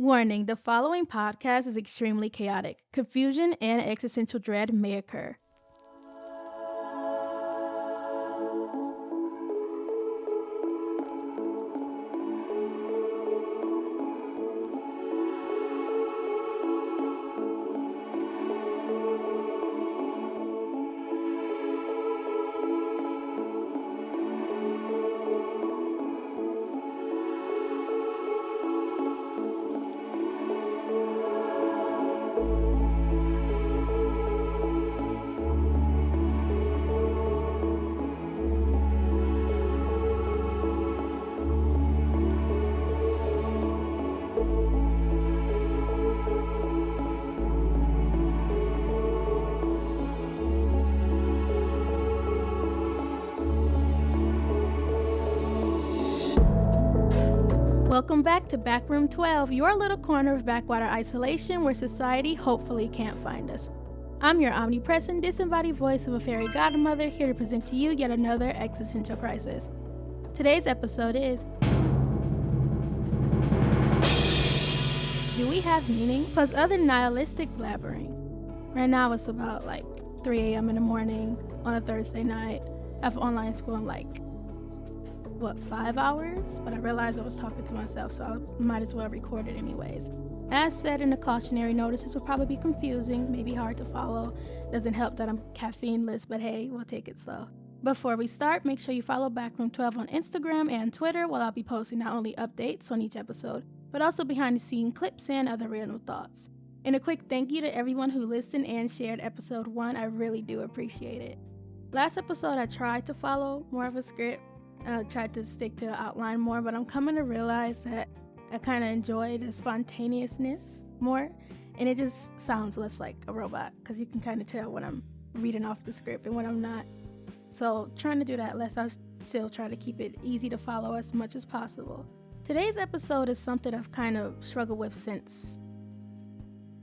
Warning, the following podcast is extremely chaotic. Confusion and existential dread may occur. Welcome back to Backroom 12, your little corner of backwater isolation where society hopefully can't find us. I'm your omnipresent, disembodied voice of a fairy godmother here to present to you yet another existential crisis. Today's episode is Do We Have Meaning? Plus other nihilistic blabbering. Right now it's about 3 a.m. in the morning on a Thursday night. I have online school in 5 hours? But I realized I was talking to myself, so I might as well record it anyways. As said in the cautionary notice, this will probably be confusing, maybe hard to follow. Doesn't help that I'm caffeineless, but hey, we'll take it slow. Before we start, make sure you follow Backroom 12 on Instagram and Twitter, while I'll be posting not only updates on each episode, but also behind-the-scenes clips and other random thoughts. And a quick thank you to everyone who listened and shared episode 1. I really do appreciate it. Last episode, I tried to follow more of a script. I tried to stick to the outline more, but I'm coming to realize that I kind of enjoy the spontaneousness more, and it just sounds less like a robot, because you can kind of tell when I'm reading off the script and when I'm not. So trying to do that less, I'll still try to keep it easy to follow as much as possible. Today's episode is something I've kind of struggled with since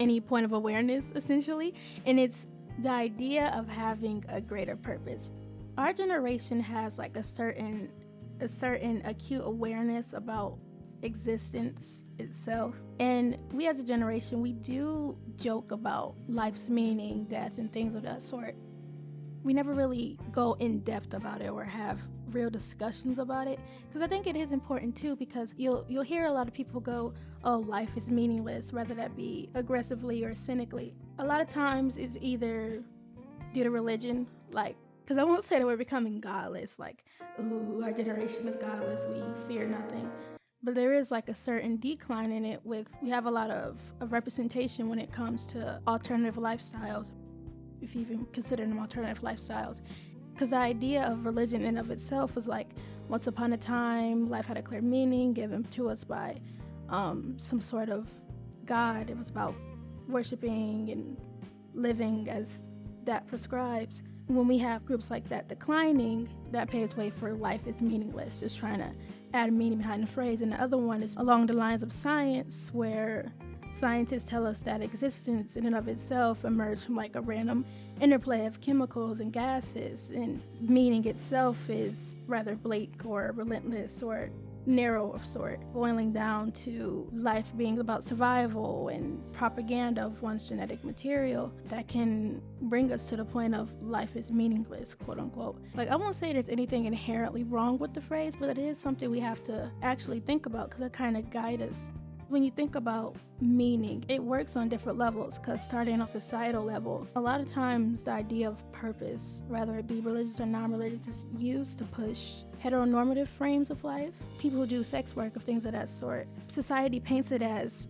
any point of awareness, essentially, and it's the idea of having a greater purpose. Our generation has a certain acute awareness about existence itself, and we as a generation, we do joke about life's meaning, death, and things of that sort. We never really go in depth about it or have real discussions about it, because I think it is important too, because you'll hear a lot of people go, oh, life is meaningless, whether that be aggressively or cynically. A lot of times it's either due to religion, because I won't say that we're becoming godless, ooh, our generation is godless, we fear nothing. But there is a certain decline in it we have a lot of representation when it comes to alternative lifestyles, if you even consider them alternative lifestyles. Because the idea of religion in of itself was once upon a time, life had a clear meaning given to us by some sort of God. It was about worshiping and living as that prescribes. When we have groups like that declining, that paves way for life is meaningless, just trying to add a meaning behind the phrase. And the other one is along the lines of science, where scientists tell us that existence in and of itself emerged from a random interplay of chemicals and gases, and meaning itself is rather bleak or relentless or narrow of sort, boiling down to life being about survival and propaganda of one's genetic material that can bring us to the point of life is meaningless, quote unquote. I won't say there's anything inherently wrong with the phrase, but it is something we have to actually think about, because it kind of guides us. When you think about meaning, it works on different levels, because starting on a societal level, a lot of times the idea of purpose, whether it be religious or non-religious, is used to push heteronormative frames of life. People who do sex work, of things of that sort, society paints it as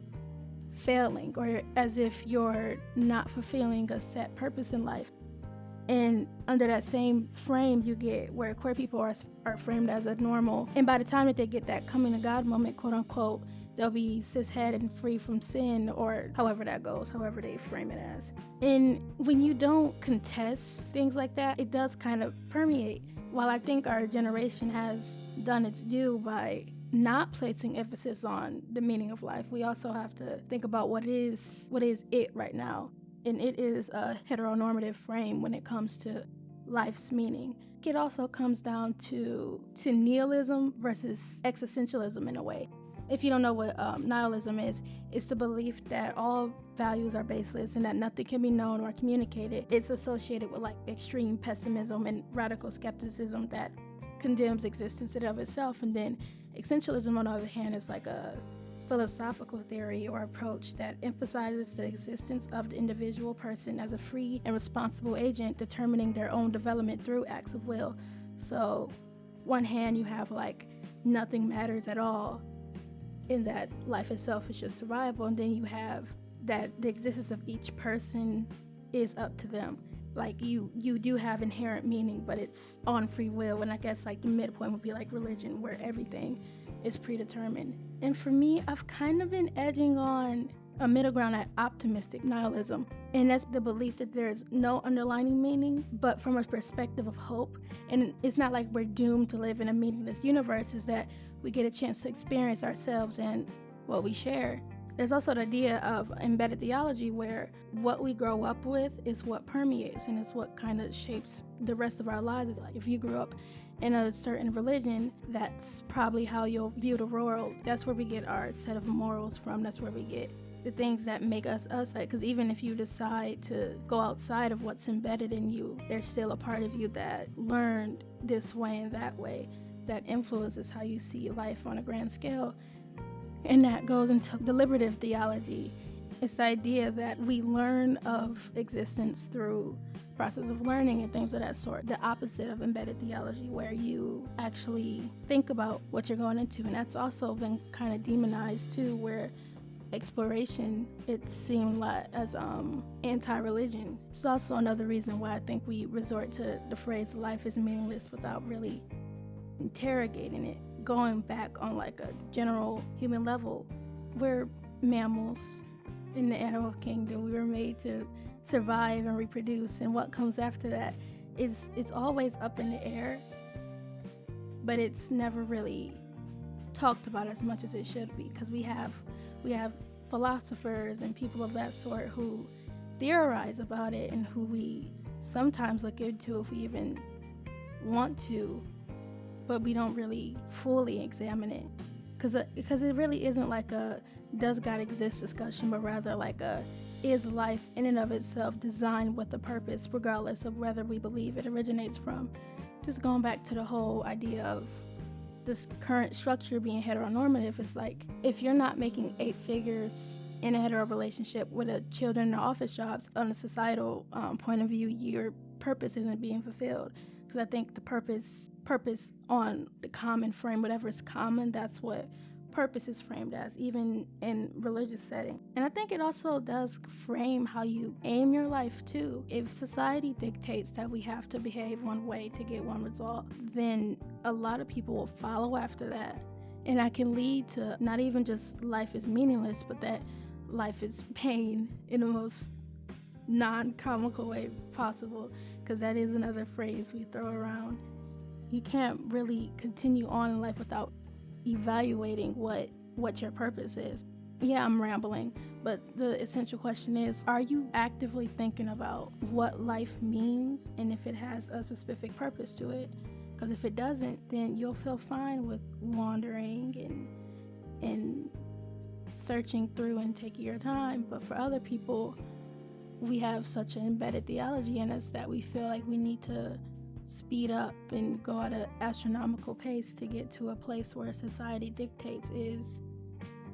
failing, or as if you're not fulfilling a set purpose in life. And under that same frame, you get where queer people are framed as a normal, and by the time that they get that coming to God moment, quote unquote, they'll be cishet and free from sin, or however that goes, however they frame it as. And when you don't contest things like that, it does kind of permeate. While I think our generation has done its due by not placing emphasis on the meaning of life, we also have to think about what is it right now. And it is a heteronormative frame when it comes to life's meaning. It also comes down to nihilism versus existentialism in a way. if you don't know what nihilism is, it's the belief that all values are baseless and that nothing can be known or communicated. It's associated with like extreme pessimism and radical skepticism that condemns existence in and of itself. And then Existentialism, on the other hand, is like a philosophical theory or approach that emphasizes the existence of the individual person as a free and responsible agent determining their own development through acts of will. So one hand you have like nothing matters at all, in that life itself is just survival, and then you have that the existence of each person is up to them. Like you do have inherent meaning, but it's on free will. And I guess like the midpoint would be like religion, where everything is predetermined. And for me, I've kind of been edging on a middle ground at optimistic nihilism, and that's the belief that there's no underlying meaning, but from a perspective of hope. And it's not like we're doomed to live in a meaningless universe, is that we get a chance to experience ourselves and what we share. There's also the idea of embedded theology, where what we grow up with is what permeates and it's what kind of shapes the rest of our lives. It's like if you grew up in a certain religion, that's probably how you'll view the world. That's where we get our set of morals from. That's where we get the things that make us us. Because even if you decide to go outside of what's embedded in you, there's still a part of you that learned this way and that way that influences how you see life on a grand scale. And that goes into deliberative theology. It's the idea that we learn of existence through process of learning and things of that sort. The opposite of embedded theology, where you actually think about what you're going into. And that's also been kind of demonized too, where exploration, it seemed like as anti-religion. It's also another reason why I think we resort to the phrase life is meaningless without really interrogating it. Going back on like a general human level, we're mammals in the animal kingdom. We were made to survive and reproduce, and what comes after that is it's always up in the air, but it's never really talked about as much as it should be, because we have philosophers and people of that sort who theorize about it and who we sometimes look into if we even want to, but we don't really fully examine it, because it really isn't like a does God exist discussion, but rather like a is life in and of itself designed with a purpose, regardless of whether we believe it originates from. Just going back to the whole idea of this current structure being heteronormative, it's like if you're not making 8 figures in a hetero relationship with a children in office jobs, on a societal point of view, your purpose isn't being fulfilled. Because I think the purpose on the common frame, whatever is common, that's what purpose is framed as, even in religious setting. And I think it also does frame how you aim your life too. If society dictates that we have to behave one way to get one result, then a lot of people will follow after that. And that can lead to not even just life is meaningless, but that life is pain in the most non-comical way possible, because that is another phrase we throw around. You can't really continue on in life without evaluating what your purpose is. Yeah, I'm rambling, but the essential question is, are you actively thinking about what life means and if it has a specific purpose to it? Because if it doesn't, then you'll feel fine with wandering and searching through and taking your time. But for other people, we have such an embedded theology in us that we feel like we need to speed up and go at an astronomical pace to get to a place where society dictates is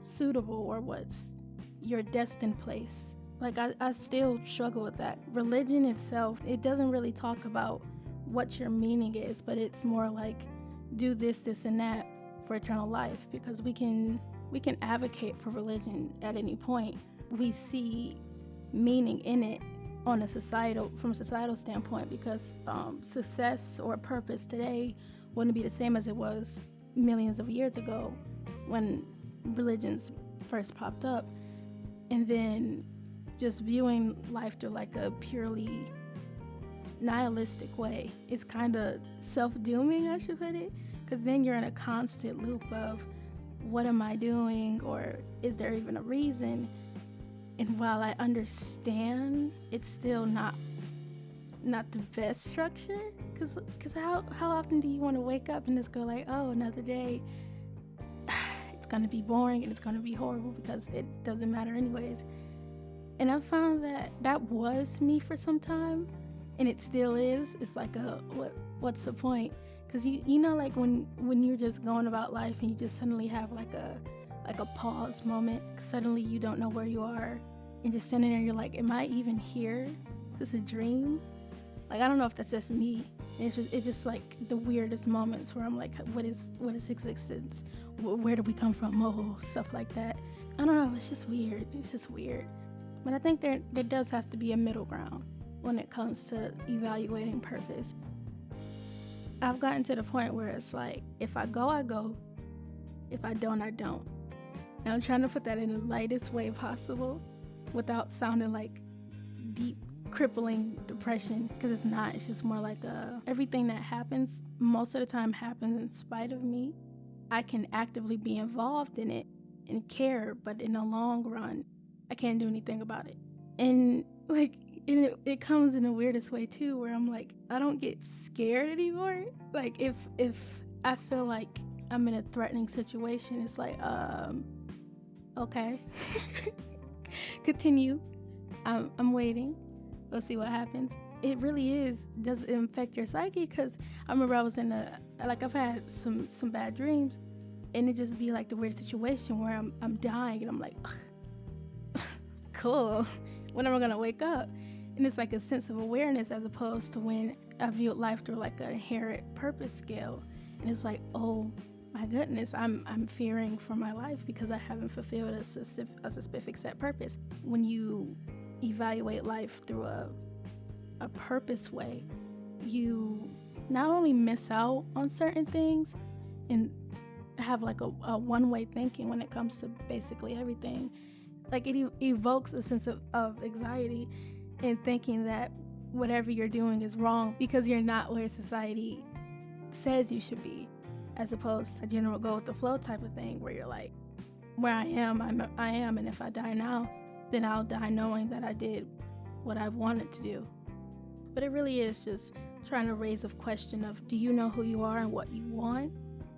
suitable or what's your destined place. Like I still struggle with that. Religion itself, it doesn't really talk about what your meaning is, but it's more like do this and that for eternal life, because we can advocate for religion at any point. We see meaning in it from a societal standpoint, because success or purpose today wouldn't be the same as it was millions of years ago when religions first popped up. And then just viewing life through like a purely nihilistic way is kind of self-dooming, I should put it, because then you're in a constant loop of what am I doing, or is there even a reason? And while I understand, it's still not the best structure, because how often do you want to wake up and just go like, oh, another day? It's going to be boring and it's going to be horrible because it doesn't matter anyways. And I found that was me for some time, and it still is. It's like what's the point? Because you know, like when you're just going about life and you just suddenly have like a pause moment. Suddenly you don't know where you are, and just standing there, you're like, am I even here? Is this a dream? Like, I don't know if that's just me. It's just like the weirdest moments where I'm like, what is existence? Where do we come from? Oh, stuff like that. I don't know. It's just weird. But I think there does have to be a middle ground when it comes to evaluating purpose. I've gotten to the point where it's like, if I go, I go. If I don't, I don't. And I'm trying to put that in the lightest way possible without sounding like deep, crippling depression, because it's not. It's just more like everything that happens most of the time happens in spite of me. I can actively be involved in it and care, but in the long run, I can't do anything about it. And like, it comes in the weirdest way too, where I'm like, I don't get scared anymore. Like if I feel like I'm in a threatening situation, it's like, okay, continue. I'm waiting. We'll see what happens. It really does it affect your psyche? Because I remember I was I've had some bad dreams, and it just be like the weird situation where I'm dying, and I'm like, cool, when am I gonna wake up? And it's like a sense of awareness, as opposed to when I viewed life through like an inherent purpose scale, and it's like, oh my goodness, I'm fearing for my life because I haven't fulfilled a specific set purpose. When you evaluate life through a purpose way, you not only miss out on certain things and have like a one-way thinking when it comes to basically everything. Like, it evokes a sense of anxiety in thinking that whatever you're doing is wrong because you're not where society says you should be, as opposed to a general go with the flow type of thing where you're like, where I am, and if I die now, then I'll die knowing that I did what I wanted to do. But it really is just trying to raise a question of, do you know who you are and what you want?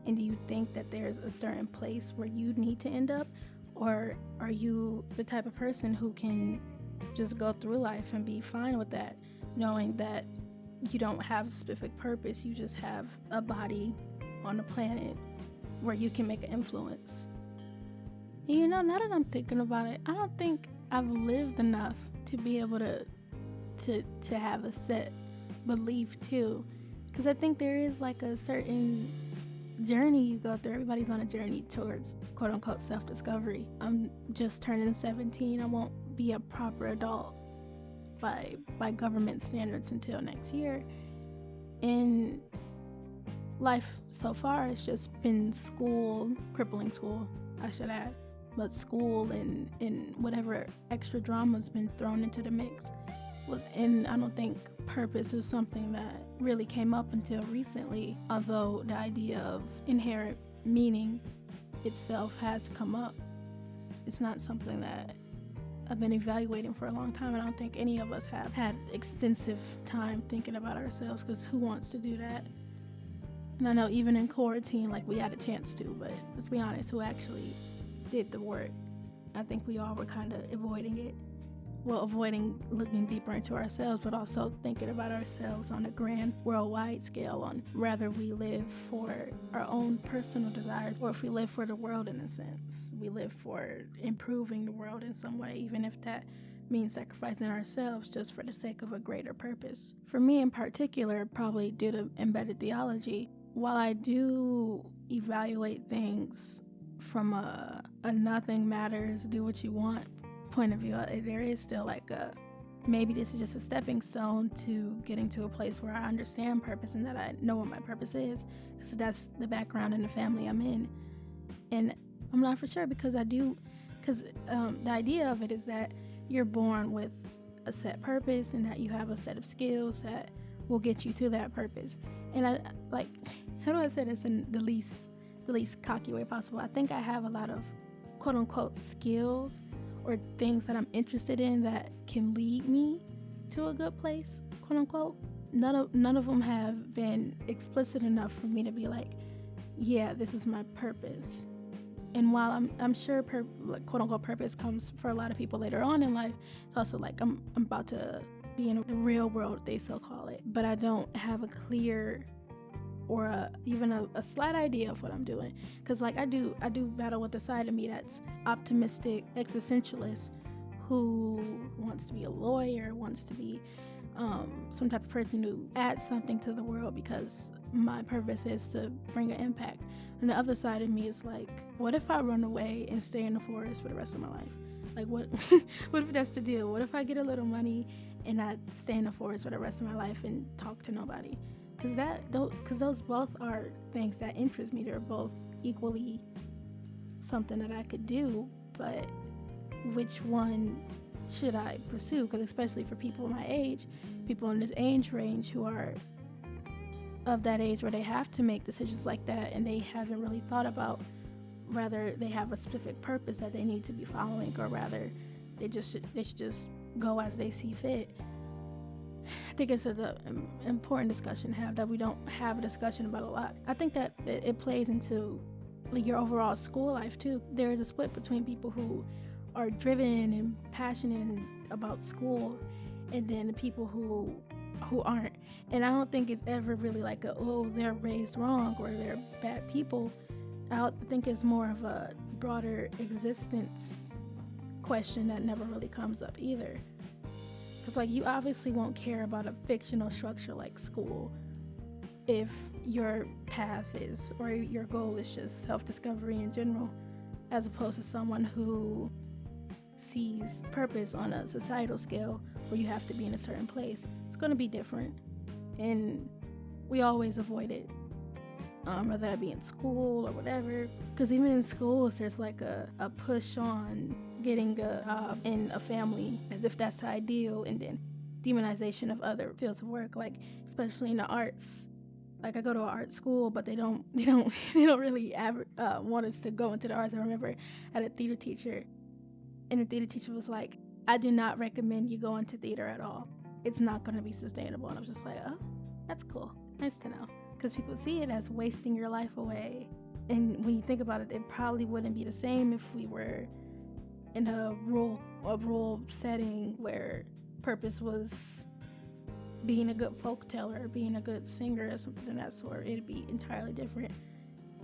And do you think that there's a certain place where you need to end up? Or are you the type of person who can just go through life and be fine with that, knowing that you don't have a specific purpose, you just have a body on the planet where you can make an influence? And you know, now that I'm thinking about it, I don't think I've lived enough to be able to have a set belief too, because I think there is like a certain journey you go through. Everybody's on a journey towards quote unquote self-discovery. I'm just turning 17. I won't be a proper adult by government standards until next year. And life so far has just been school, crippling school, I should add, but school and whatever extra drama's been thrown into the mix. And I don't think purpose is something that really came up until recently, although the idea of inherent meaning itself has come up. It's not something that I've been evaluating for a long time, and I don't think any of us have had extensive time thinking about ourselves, because who wants to do that? And I know even in quarantine, like, we had a chance to, but let's be honest, who actually did the work? I think we all were kind of avoiding it. Well, avoiding looking deeper into ourselves, but also thinking about ourselves on a grand worldwide scale, on whether we live for our own personal desires or if we live for the world. In a sense, we live for improving the world in some way, even if that means sacrificing ourselves just for the sake of a greater purpose. For me in particular, probably due to embedded theology, while I do evaluate things from a nothing matters, do what you want point of view, there is still like maybe this is just a stepping stone to getting to a place where I understand purpose and that I know what my purpose is, because that's the background and the family I'm in. And I'm not for sure, because the idea of it is that you're born with a set purpose and that you have a set of skills that will get you to that purpose. And I, like, how do I say this in the least cocky way possible? I think I have a lot of quote unquote skills or things that I'm interested in that can lead me to a good place, quote unquote. None of them have been explicit enough for me to be like, yeah, this is my purpose. And while I'm sure like, quote unquote purpose comes for a lot of people later on in life, it's also like I'm about to be in the real world, they so call it, but I don't have a clear or even a slight idea of what I'm doing. Because like I do battle with the side of me that's optimistic existentialist, who wants to be a lawyer, wants to be some type of person who adds something to the world because my purpose is to bring an impact. And the other side of me is like, what if I run away and stay in the forest for the rest of my life? Like what what if that's the deal? What if I get a little money and I stay in the forest for the rest of my life and talk to nobody? Because those both are things that interest me. They're both equally something that I could do, but which one should I pursue? Because especially for people my age, people in this age range who are of that age where they have to make decisions like that and they haven't really thought about, rather they have a specific purpose that they need to be following, or rather they should just go as they see fit. I think it's an important discussion to have that we don't have a discussion about a lot. I think that it plays into like your overall school life too. There is a split between people who are driven and passionate about school, and then the people who aren't. And I don't think it's ever really like they're raised wrong or they're bad people. I think it's more of a broader existence question that never really comes up either. Because like you obviously won't care about a fictional structure like school if your path is, or your goal is just self-discovery in general, as opposed to someone who sees purpose on a societal scale where you have to be in a certain place. It's going to be different, and we always avoid it, whether that be in school or whatever, because even in schools there's like a push on getting a job in a family as if that's the ideal, and then demonization of other fields of work, like especially in the arts. Like I go to an art school, but they don't really want us to go into the arts. I remember I had a theater teacher, and the theater teacher was like, I do not recommend you go into theater at all. It's not going to be sustainable. And I was just like, oh, that's cool. Nice to know. Because people see it as wasting your life away. And when you think about it, it probably wouldn't be the same if we were in a rural setting where purpose was being a good folkteller, being a good singer or something of that sort. It'd be entirely different.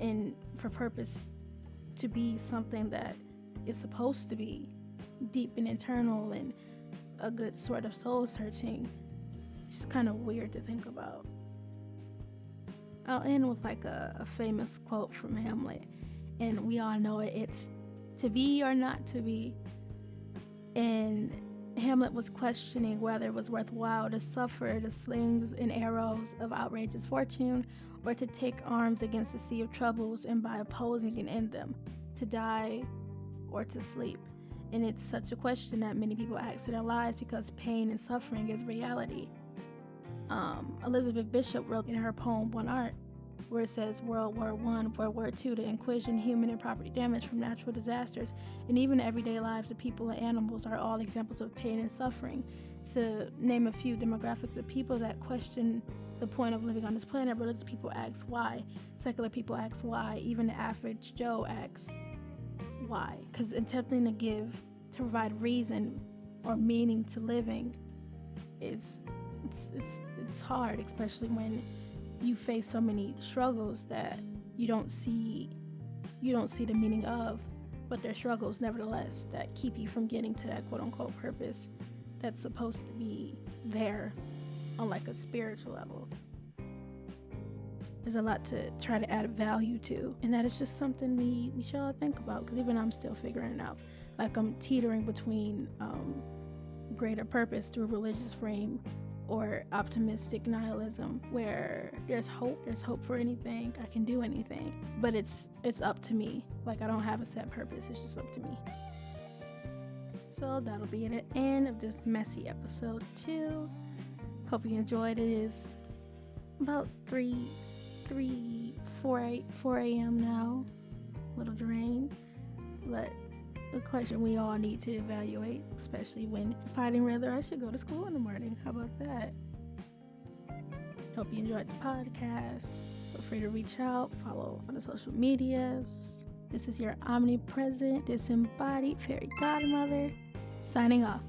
And for purpose to be something that is supposed to be deep and internal and a good sort of soul searching, it's just kind of weird to think about. I'll end with like a famous quote from Hamlet, and we all know it. It's to be or not to be. And Hamlet was questioning whether it was worthwhile to suffer the slings and arrows of outrageous fortune, or to take arms against the sea of troubles and by opposing and end them, to die or to sleep. And it's such a question that many people ask in their lives because pain and suffering is reality. Elizabeth Bishop wrote in her poem One Art, where it says World War I, World War II, the Inquisition, human and property damage from natural disasters, and even everyday lives of people and animals are all examples of pain and suffering. To name a few demographics of people that question the point of living on this planet, religious people ask why, secular people ask why, even the average Joe asks why. Because attempting to provide reason or meaning to living it's hard, especially when you face so many struggles that you don't see the meaning of, but they're struggles nevertheless that keep you from getting to that quote-unquote purpose that's supposed to be there on like a spiritual level. There's a lot to try to add value to, and that is just something we should all think about, because even I'm still figuring it out. Like I'm teetering between greater purpose through a religious frame or optimistic nihilism, where there's hope for anything, I can do anything, but it's up to me. Like I don't have a set purpose, it's just up to me. So that'll be the end of this messy episode 2. Hope you enjoyed. It is about 4 a.m. now, a little drained, but a question we all need to evaluate, especially when deciding whether I should go to school in the morning. How about that? Hope you enjoyed the podcast. Feel free to reach out, follow on the social medias. This is your omnipresent, disembodied fairy godmother, signing off.